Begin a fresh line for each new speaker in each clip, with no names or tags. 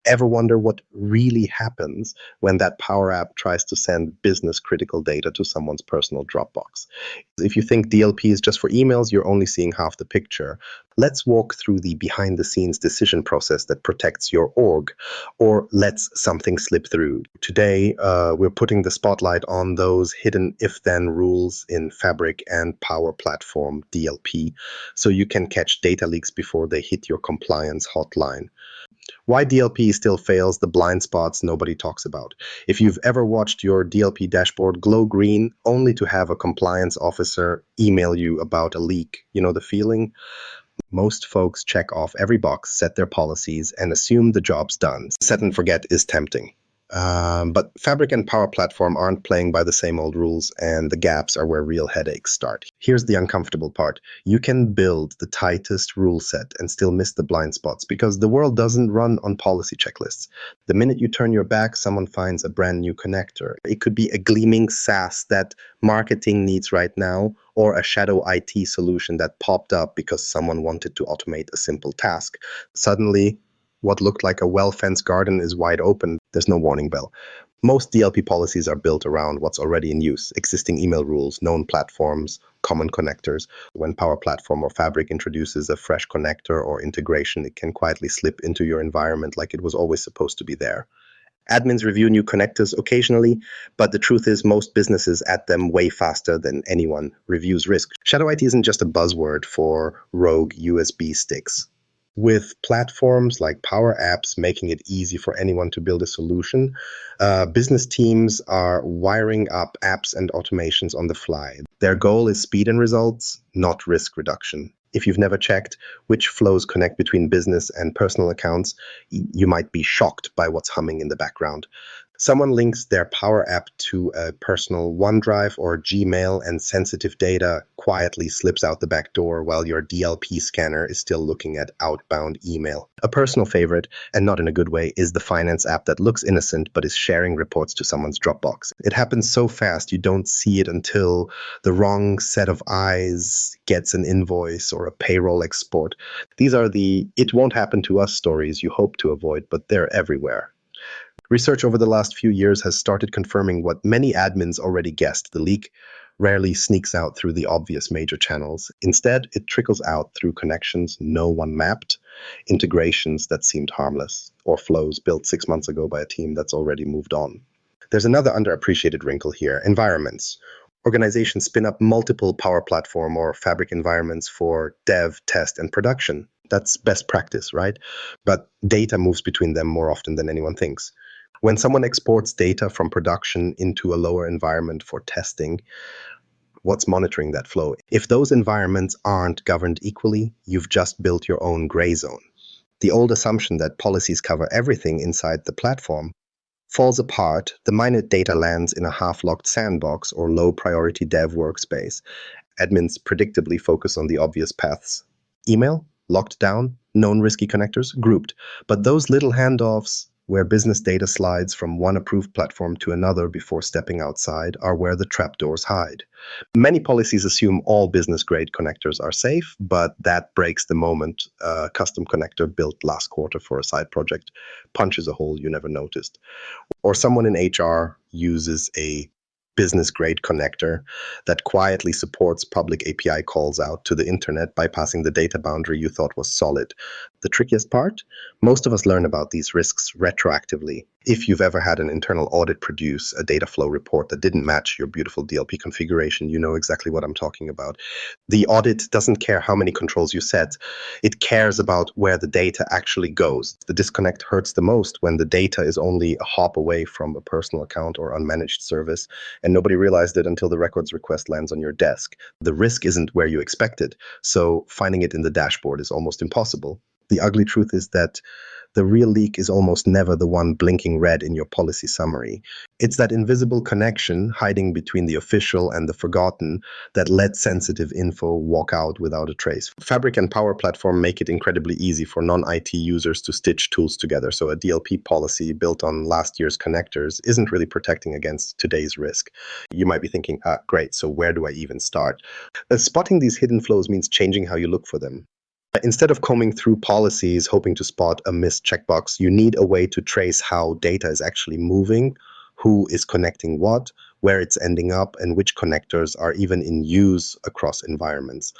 Ever wonder what really happens when that Power App tries to send business critical data to someone's personal Dropbox? If you think DLP is just for emails, you're only seeing half the picture. Let's walk through the behind the scenes decision process that protects your org or lets something slip through. Today, we're putting the spotlight on those hidden if then rules in Fabric and Power Platform DLP so you can catch data leaks before they hit your compliance hotline. Why DLP still fails, the blind spots nobody talks about. If you've ever watched your DLP dashboard glow green only to have a compliance officer email you about a leak, you know the feeling? Most folks check off every box, set their policies, and assume the job's done. Set and forget is tempting. But Fabric and Power Platform aren't playing by the same old rules, and the gaps are where real headaches start. Here's the uncomfortable part. You can build the tightest rule set and still miss the blind spots because the world doesn't run on policy checklists. The minute you turn your back, someone finds a brand new connector. It could be a gleaming SaaS that marketing needs right now, or a shadow IT solution that popped up because someone wanted to automate a simple task. Suddenly, what looked like a well-fenced garden is wide open. There's no warning bell. Most DLP policies are built around what's already in use, existing email rules, known platforms, common connectors. When Power Platform or Fabric introduces a fresh connector or integration, it can quietly slip into your environment like it was always supposed to be there. Admins review new connectors occasionally, but the truth is most businesses add them way faster than anyone reviews risk. Shadow IT isn't just a buzzword for rogue USB sticks. With platforms like Power Apps making it easy for anyone to build a solution, business teams are wiring up apps and automations on the fly. Their goal is speed and results, not risk reduction. If you've never checked which flows connect between business and personal accounts, you might be shocked by what's humming in the background. Someone links their Power App to a personal OneDrive or Gmail, and sensitive data quietly slips out the back door while your DLP scanner is still looking at outbound email. A personal favorite, and not in a good way, is the finance app that looks innocent but is sharing reports to someone's Dropbox. It happens so fast you don't see it until the wrong set of eyes gets an invoice or a payroll export. These are the "it won't happen to us" stories you hope to avoid, but they're everywhere. Research over the last few years has started confirming what many admins already guessed. The leak rarely sneaks out through the obvious major channels. Instead, it trickles out through connections no one mapped, integrations that seemed harmless, or flows built 6 months ago by a team that's already moved on. There's another underappreciated wrinkle here: environments. Organizations spin up multiple Power Platform or Fabric environments for dev, test, and production. That's best practice, right? But data moves between them more often than anyone thinks. When someone exports data from production into a lower environment for testing, what's monitoring that flow? If those environments aren't governed equally, you've just built your own gray zone. The old assumption that policies cover everything inside the platform falls apart the minute data lands in a half-locked sandbox or low-priority dev workspace. Admins predictably focus on the obvious paths. Email, locked down, known risky connectors, grouped. But those little handoffs where business data slides from one approved platform to another before stepping outside are where the trapdoors hide. Many policies assume all business-grade connectors are safe, but that breaks the moment a custom connector built last quarter for a side project punches a hole you never noticed. Or someone in HR uses a business-grade connector that quietly supports public API calls out to the internet, bypassing the data boundary you thought was solid. The trickiest part? Most of us learn about these risks retroactively. If you've ever had an internal audit produce a data flow report that didn't match your beautiful DLP configuration, you know exactly what I'm talking about. The audit doesn't care how many controls you set. It cares about where the data actually goes. The disconnect hurts the most when the data is only a hop away from a personal account or unmanaged service, and nobody realized it until the records request lands on your desk. The risk isn't where you expect it, so finding it in the dashboard is almost impossible. The ugly truth is that the real leak is almost never the one blinking red in your policy summary. It's that invisible connection hiding between the official and the forgotten that lets sensitive info walk out without a trace. Fabric and Power Platform make it incredibly easy for non-IT users to stitch tools together, so a DLP policy built on last year's connectors isn't really protecting against today's risk. You might be thinking, great, so where do I even start? Spotting these hidden flows means changing how you look for them. Instead of combing through policies hoping to spot a missed checkbox, you need a way to trace how data is actually moving, who is connecting what, where it's ending up, and which connectors are even in use across environments.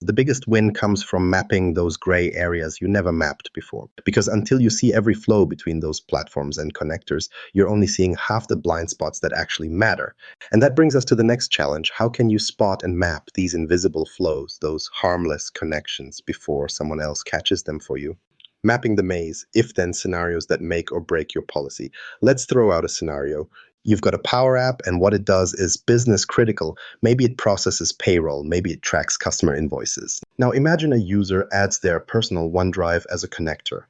The biggest win comes from mapping those gray areas you never mapped before. Because until you see every flow between those platforms and connectors, you're only seeing half the blind spots that actually matter. And that brings us to the next challenge. How can you spot and map these invisible flows, those harmless connections, before someone else catches them for you? Mapping the maze, if-then scenarios that make or break your policy. Let's throw out a scenario. You've got a Power App, and what it does is business critical. Maybe it processes payroll, maybe it tracks customer invoices. Now imagine a user adds their personal OneDrive as a connector.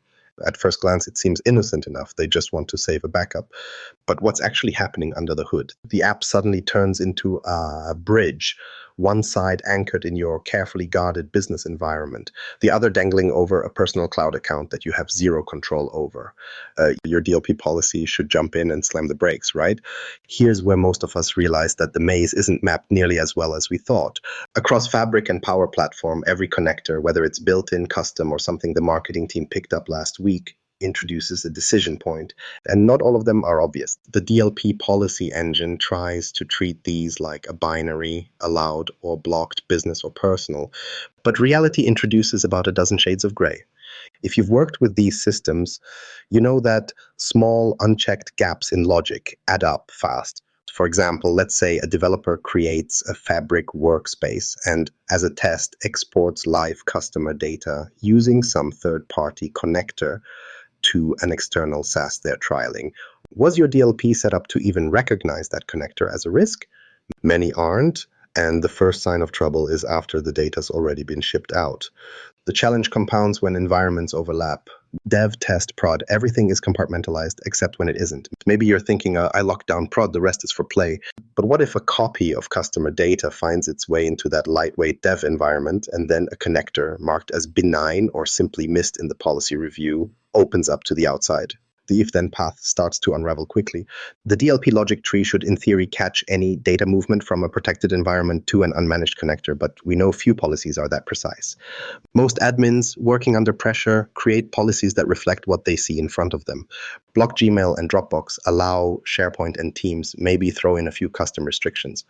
At first glance, it seems innocent enough. They just want to save a backup. But what's actually happening under the hood? The app suddenly turns into a bridge, one side anchored in your carefully guarded business environment, the other dangling over a personal cloud account that you have zero control over. Your DLP policy should jump in and slam the brakes, right? Here's where most of us realize that the maze isn't mapped nearly as well as we thought. Across Fabric and Power Platform, every connector, whether it's built-in, custom, or something the marketing team picked up last week, introduces a decision point, and not all of them are obvious. The DLP policy engine tries to treat these like a binary, allowed or blocked, business or personal, but reality introduces about a dozen shades of gray. If you've worked with these systems, you know that small unchecked gaps in logic add up fast. For example, let's say a developer creates a Fabric workspace and, as a test, exports live customer data using some third-party connector to an external SaaS they're trialing. Was your DLP set up to even recognize that connector as a risk? Many aren't, and the first sign of trouble is after the data's already been shipped out. The challenge compounds when environments overlap. Dev, test, prod, everything is compartmentalized except when it isn't. Maybe you're thinking, I locked down prod, the rest is for play. But what if a copy of customer data finds its way into that lightweight dev environment, and then a connector marked as benign or simply missed in the policy review opens up to the outside? The if-then path starts to unravel quickly. The DLP logic tree should in theory catch any data movement from a protected environment to an unmanaged connector, but we know few policies are that precise. Most admins working under pressure create policies that reflect what they see in front of them. Block Gmail and Dropbox, allow SharePoint and Teams, maybe throw in a few custom restrictions.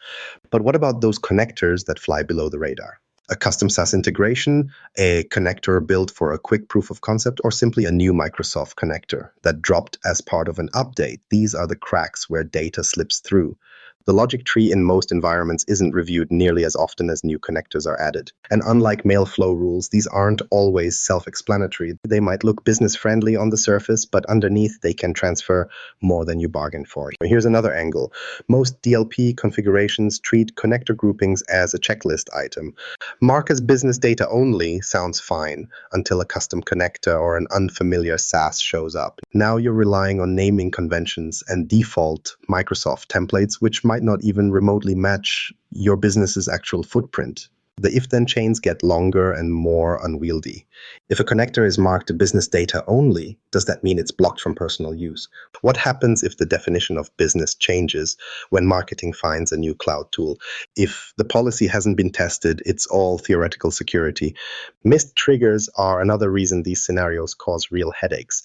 But what about those connectors that fly below the radar? A custom SaaS integration, a connector built for a quick proof of concept, or simply a new Microsoft connector that dropped as part of an update. These are the cracks where data slips through. The logic tree in most environments isn't reviewed nearly as often as new connectors are added. And unlike mail flow rules, these aren't always self-explanatory. They might look business-friendly on the surface, but underneath they can transfer more than you bargained for. Here's another angle. Most DLP configurations treat connector groupings as a checklist item. Mark as business data only sounds fine until a custom connector or an unfamiliar SaaS shows up. Now you're relying on naming conventions and default Microsoft templates, which might not even remotely match your business's actual footprint. The if-then chains get longer and more unwieldy. If a connector is marked business data only, does that mean it's blocked from personal use? What happens if the definition of business changes when marketing finds a new cloud tool? If the policy hasn't been tested, it's all theoretical security. Missed triggers are another reason these scenarios cause real headaches.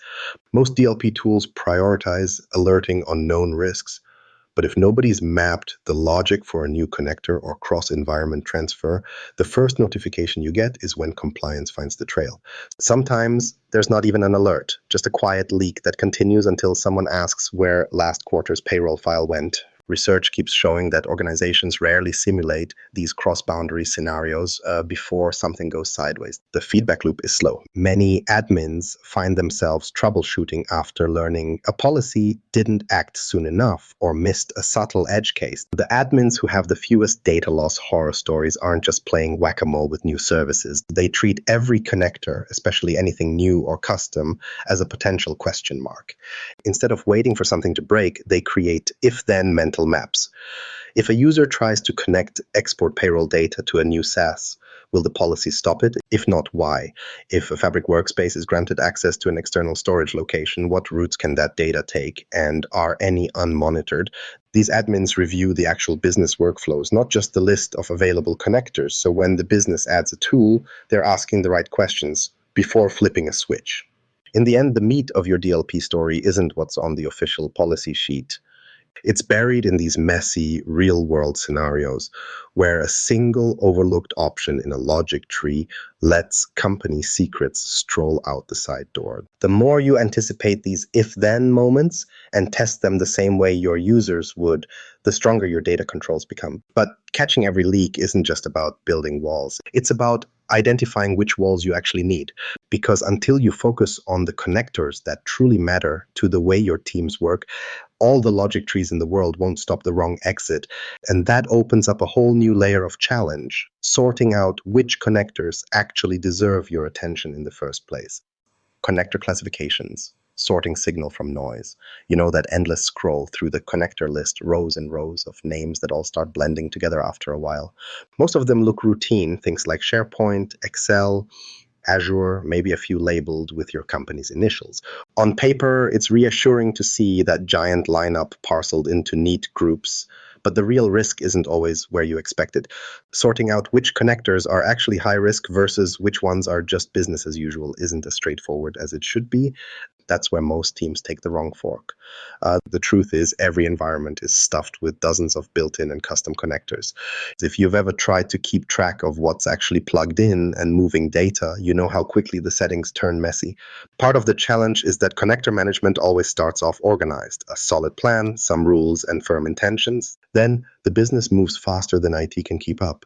Most DLP tools prioritize alerting on known risks. But if nobody's mapped the logic for a new connector or cross-environment transfer, the first notification you get is when compliance finds the trail. Sometimes there's not even an alert, just a quiet leak that continues until someone asks where last quarter's payroll file went. Research keeps showing that organizations rarely simulate these cross-boundary scenarios before something goes sideways. The feedback loop is slow. Many admins find themselves troubleshooting after learning a policy didn't act soon enough or missed a subtle edge case. The admins who have the fewest data loss horror stories aren't just playing whack-a-mole with new services. They treat every connector, especially anything new or custom, as a potential question mark. Instead of waiting for something to break, they create if-then mental mental maps. If a user tries to connect export payroll data to a new SaaS, will the policy stop it? If not, why? If a Fabric workspace is granted access to an external storage location, what routes can that data take, and are any unmonitored? These admins review the actual business workflows, not just the list of available connectors. So when the business adds a tool, they're asking the right questions before flipping a switch. In the end, the meat of your DLP story isn't what's on the official policy sheet. It's buried in these messy, real-world scenarios where a single overlooked option in a logic tree lets company secrets stroll out the side door. The more you anticipate these if-then moments and test them the same way your users would, the stronger your data controls become. But catching every leak isn't just about building walls. It's about identifying which walls you actually need. Because until you focus on the connectors that truly matter to the way your teams work, all the logic trees in the world won't stop the wrong exit. And that opens up a whole new layer of challenge, sorting out which connectors actually deserve your attention in the first place. Connector classifications, sorting signal from noise. You know, that endless scroll through the connector list, rows and rows of names that all start blending together after a while. Most of them look routine, things like SharePoint, Excel, Azure, maybe a few labeled with your company's initials. On paper, it's reassuring to see that giant lineup parceled into neat groups, but the real risk isn't always where you expect it. Sorting out which connectors are actually high risk versus which ones are just business as usual isn't as straightforward as it should be. That's where most teams take the wrong fork. The truth is, every environment is stuffed with dozens of built-in and custom connectors. If you've ever tried to keep track of what's actually plugged in and moving data, you know how quickly the settings turn messy. Part of the challenge is that connector management always starts off organized, a solid plan, some rules, and firm intentions. Then the business moves faster than IT can keep up.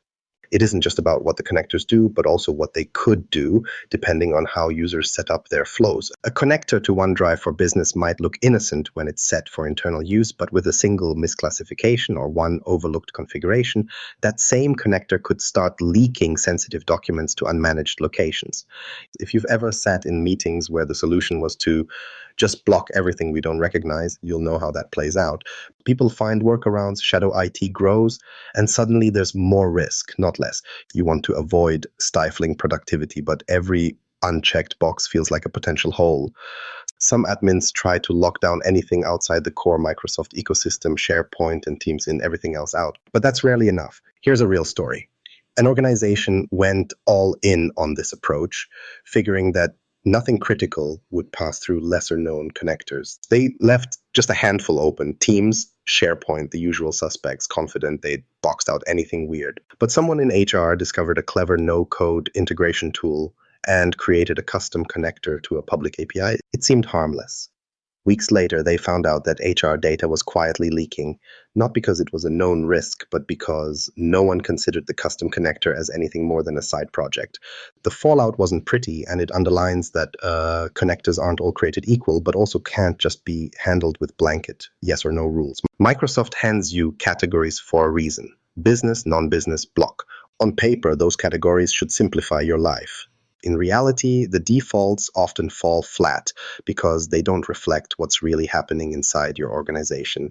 It isn't just about what the connectors do, but also what they could do, depending on how users set up their flows. A connector to OneDrive for Business might look innocent when it's set for internal use, but with a single misclassification or one overlooked configuration, that same connector could start leaking sensitive documents to unmanaged locations. If you've ever sat in meetings where the solution was to just block everything we don't recognize, you'll know how that plays out. People find workarounds, shadow IT grows, and suddenly there's more risk, not less. You want to avoid stifling productivity, but every unchecked box feels like a potential hole. Some admins try to lock down anything outside the core Microsoft ecosystem, SharePoint and Teams in, everything else out. But that's rarely enough. Here's a real story. An organization went all in on this approach, figuring that nothing critical would pass through lesser-known connectors. They left just a handful open: Teams, SharePoint, the usual suspects, confident they'd boxed out anything weird. But someone in HR discovered a clever no-code integration tool and created a custom connector to a public API. It seemed harmless. Weeks later, they found out that HR data was quietly leaking, not because it was a known risk, but because no one considered the custom connector as anything more than a side project. The fallout wasn't pretty, and it underlines that connectors aren't all created equal, but also can't just be handled with blanket yes or no rules. Microsoft hands you categories for a reason: business, non-business, block. On paper, those categories should simplify your life. In reality, the defaults often fall flat because they don't reflect what's really happening inside your organization.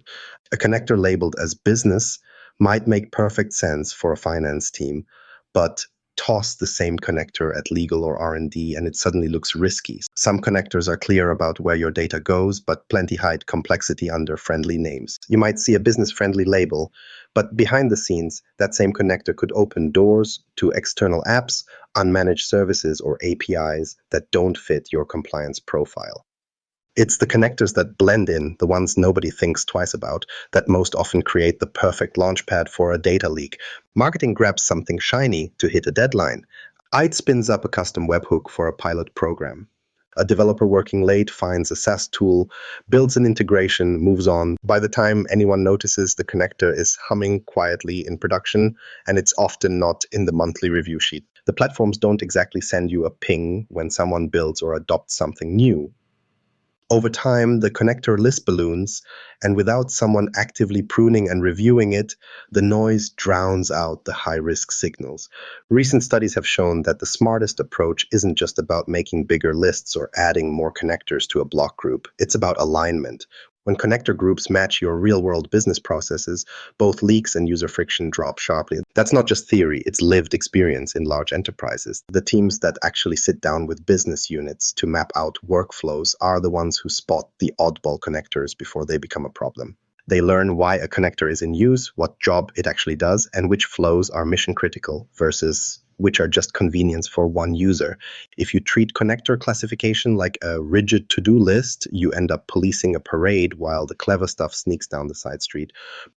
A connector labeled as business might make perfect sense for a finance team, but toss the same connector at legal or R&D and it suddenly looks risky. Some connectors are clear about where your data goes, but plenty hide complexity under friendly names. You might see a business-friendly label, but behind the scenes, that same connector could open doors to external apps, unmanaged services, or APIs that don't fit your compliance profile. It's the connectors that blend in, the ones nobody thinks twice about, that most often create the perfect launchpad for a data leak. Marketing grabs something shiny to hit a deadline. IT spins up a custom webhook for a pilot program. A developer working late finds a SaaS tool, builds an integration, moves on. By the time anyone notices, the connector is humming quietly in production, and it's often not in the monthly review sheet. The platforms don't exactly send you a ping when someone builds or adopts something new. Over time, the connector list balloons, and without someone actively pruning and reviewing it, the noise drowns out the high-risk signals. Recent studies have shown that the smartest approach isn't just about making bigger lists or adding more connectors to a block group. It's about alignment. When connector groups match your real-world business processes, both leaks and user friction drop sharply. That's not just theory, it's lived experience in large enterprises. The teams that actually sit down with business units to map out workflows are the ones who spot the oddball connectors before they become a problem. They learn why a connector is in use, what job it actually does, and which flows are mission critical versus which are just convenience for one user. If you treat connector classification like a rigid to-do list, you end up policing a parade while the clever stuff sneaks down the side street.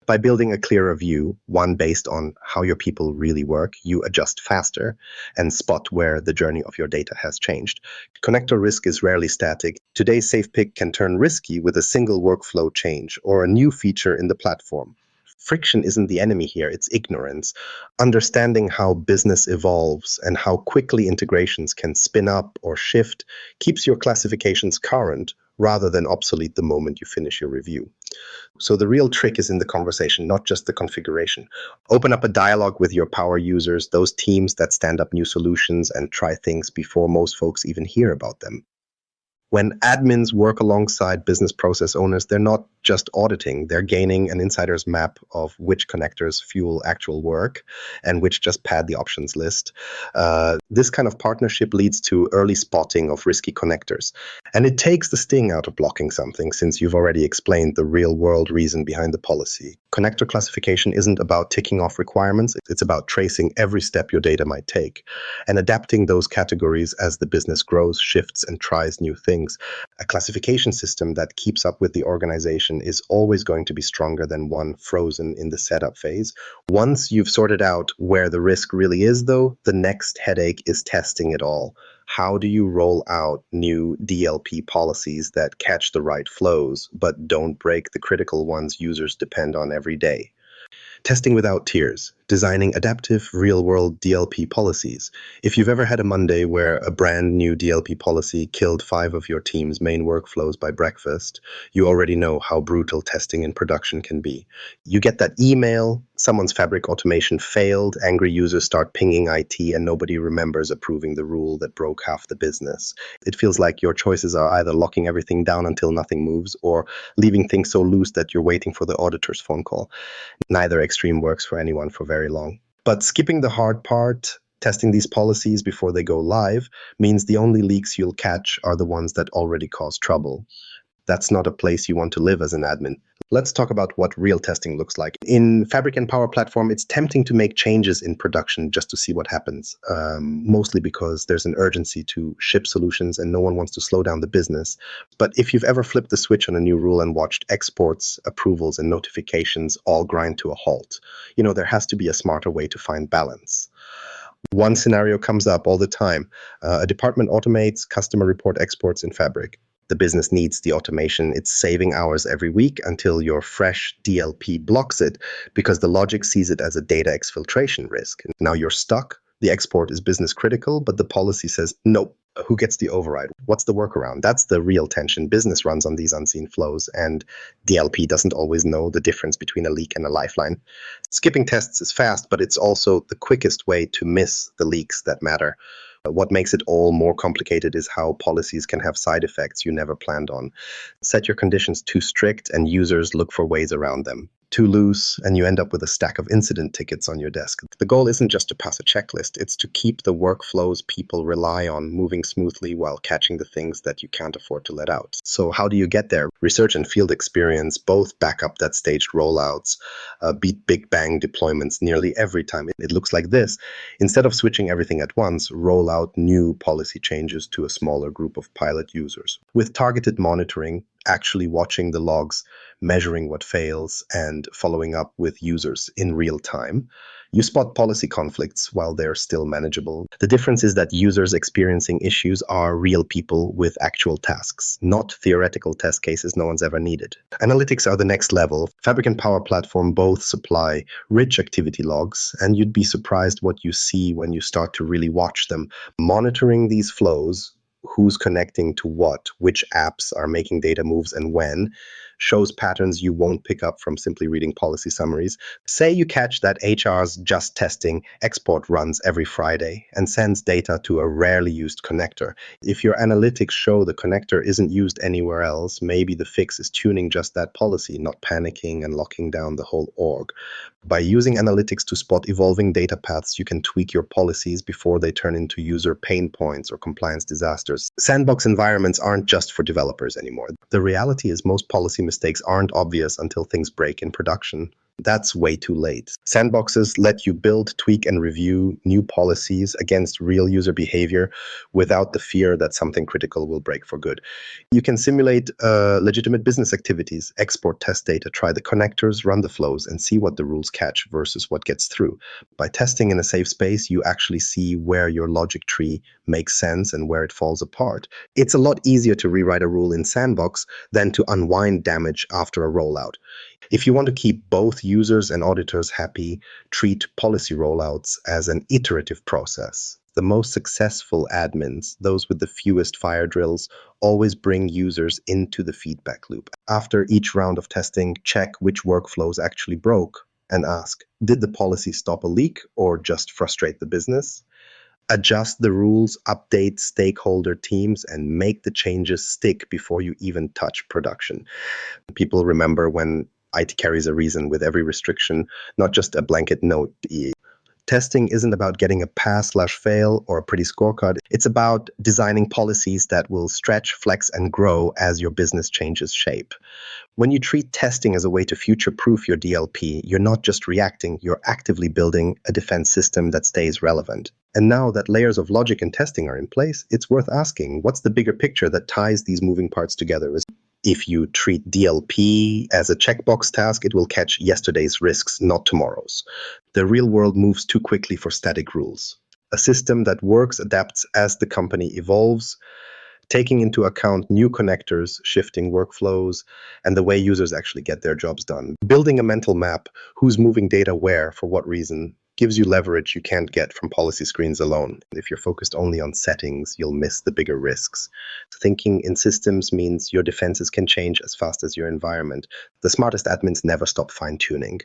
By building a clearer view, one based on how your people really work, you adjust faster and spot where the journey of your data has changed. Connector risk is rarely static. Today's safe pick can turn risky with a single workflow change or a new feature in the platform. Friction isn't the enemy here, it's ignorance. Understanding how business evolves and how quickly integrations can spin up or shift keeps your classifications current rather than obsolete the moment you finish your review. So the real trick is in the conversation, not just the configuration. Open up a dialogue with your power users, those teams that stand up new solutions and try things before most folks even hear about them. When admins work alongside business process owners, they're not just auditing, they're gaining an insider's map of which connectors fuel actual work and which just pad the options list. This kind of partnership leads to early spotting of risky connectors. And it takes the sting out of blocking something, since you've already explained the real-world reason behind the policy. Connector classification isn't about ticking off requirements, it's about tracing every step your data might take and adapting those categories as the business grows, shifts, and tries new things. A classification system that keeps up with the organization is always going to be stronger than one frozen in the setup phase. Once you've sorted out where the risk really is, though, the next headache is testing it all. How do you roll out new DLP policies that catch the right flows, but don't break the critical ones users depend on every day? Testing without tears, designing adaptive, real-world DLP policies. If you've ever had a Monday where a brand new DLP policy killed 5 of your team's main workflows by breakfast, you already know how brutal testing in production can be. You get that email, someone's fabric automation failed, angry users start pinging IT, and nobody remembers approving the rule that broke half the business. It feels like your choices are either locking everything down until nothing moves or leaving things so loose that you're waiting for the auditor's phone call. Neither extreme works for anyone for very long. But skipping the hard part, testing these policies before they go live, means the only leaks you'll catch are the ones that already cause trouble. That's not a place you want to live as an admin. Let's talk about what real testing looks like. In Fabric and Power Platform, it's tempting to make changes in production just to see what happens, mostly because there's an urgency to ship solutions and no one wants to slow down the business. But if you've ever flipped the switch on a new rule and watched exports, approvals, and notifications all grind to a halt, there has to be a smarter way to find balance. One scenario comes up all the time. A department automates customer report exports in Fabric. The business needs the automation. It's saving hours every week until your fresh DLP blocks it because the logic sees it as a data exfiltration risk. Now you're stuck. The export is business critical, but the policy says, nope, who gets the override? What's the workaround? That's the real tension. Business runs on these unseen flows, and DLP doesn't always know the difference between a leak and a lifeline. Skipping tests is fast, but it's also the quickest way to miss the leaks that matter. What makes it all more complicated is how policies can have side effects you never planned on. Set your conditions too strict and users look for ways around them. Too loose and you end up with a stack of incident tickets on your desk. The goal isn't just to pass a checklist, it's to keep the workflows people rely on moving smoothly while catching the things that you can't afford to let out. So how do you get there? Research and field experience both back up that staged rollouts, beat big bang deployments nearly every time. It looks like this. Instead of switching everything at once, roll out new policy changes to a smaller group of pilot users. With targeted monitoring, actually watching the logs, measuring what fails, and following up with users in real time, you spot policy conflicts while they're still manageable. The difference is that users experiencing issues are real people with actual tasks, not theoretical test cases no one's ever needed. Analytics are the next level. Fabric and Power Platform both supply rich activity logs, and you'd be surprised what you see when you start to really watch them. Monitoring these flows who's connecting to what, which apps are making data moves and when, shows patterns you won't pick up from simply reading policy summaries. Say you catch that HR's just testing export runs every Friday and sends data to a rarely used connector. If your analytics show the connector isn't used anywhere else, maybe the fix is tuning just that policy, not panicking and locking down the whole org. By using analytics to spot evolving data paths, you can tweak your policies before they turn into user pain points or compliance disasters. Sandbox environments aren't just for developers anymore. The reality is most policy mistakes aren't obvious until things break in production. That's way too late. Sandboxes let you build, tweak, and review new policies against real user behavior without the fear that something critical will break for good. You can simulate legitimate business activities, export test data, try the connectors, run the flows, and see what the rules catch versus what gets through. By testing in a safe space, you actually see where your logic tree makes sense and where it falls apart. It's a lot easier to rewrite a rule in Sandbox than to unwind damage after a rollout. If you want to keep both users and auditors happy, treat policy rollouts as an iterative process. The most successful admins, those with the fewest fire drills, always bring users into the feedback loop. After each round of testing, check which workflows actually broke and ask, did the policy stop a leak or just frustrate the business? Adjust the rules, update stakeholder teams, and make the changes stick before you even touch production. People remember when IT carries a reason with every restriction, not just a blanket note. Testing isn't about getting a pass/fail or a pretty scorecard. It's about designing policies that will stretch, flex, and grow as your business changes shape. When you treat testing as a way to future-proof your DLP, you're not just reacting, you're actively building a defense system that stays relevant. And now that layers of logic and testing are in place, it's worth asking, what's the bigger picture that ties these moving parts together? If you treat DLP as a checkbox task, it will catch yesterday's risks, not tomorrow's. The real world moves too quickly for static rules. A system that works adapts as the company evolves, taking into account new connectors, shifting workflows, and the way users actually get their jobs done. Building a mental map, who's moving data where, for what reason, gives you leverage you can't get from policy screens alone. If you're focused only on settings, you'll miss the bigger risks. Thinking in systems means your defenses can change as fast as your environment. The smartest admins never stop fine-tuning.